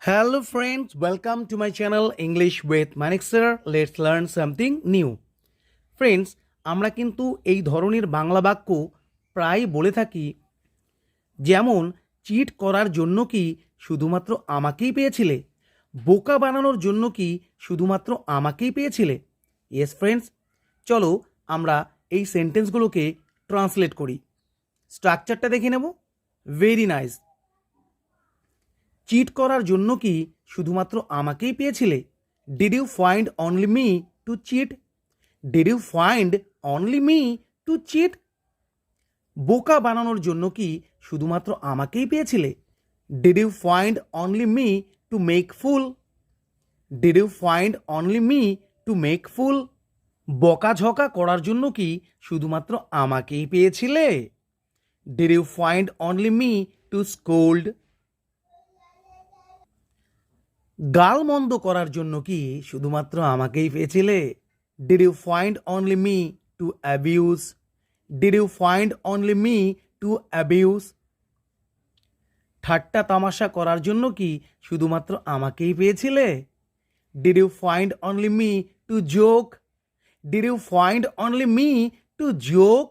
Hello friends, welcome to my channel English with Manik sir. Let's learn something new. Friends, আমরা কিন্তু এই ধরনের বাংলা বাক্য প্রায় বলে থাকি, যেমন চিট করার জন্য কি শুধুমাত্র আমাকেই পেয়েছিলে, বোকা বানানোর জন্য কি শুধুমাত্র আমাকেই পেয়েছিলে। ইয়েস ফ্রেন্ডস, চলো আমরা এই সেন্টেন্সগুলোকে ট্রান্সলেট করি। স্ট্রাকচারটা দেখে নেব। Very nice. চিট করার জন্য কি শুধুমাত্র আমাকেই পেয়েছিলে? Did you find only me to cheat? Did you find only me to cheat? বোকা বানানোর জন্য কি শুধুমাত্র আমাকেই পেয়েছিলে? Did you find only me to make fool? Did you find only me to make fool? বকাঝকা করার জন্য কি শুধুমাত্র আমাকেই পেয়েছিলে? Did you find only me to scold? গালমন্দ করার জন্য কি শুধুমাত্র আমাকেই পেয়েছিলে? Did you find only me to abuse? Did you find only me to abuse? ঠাট্টা তামাশা করার জন্য কি শুধুমাত্র আমাকেই পেয়েছিলে? Did you find only me to joke? Did you find only me to joke?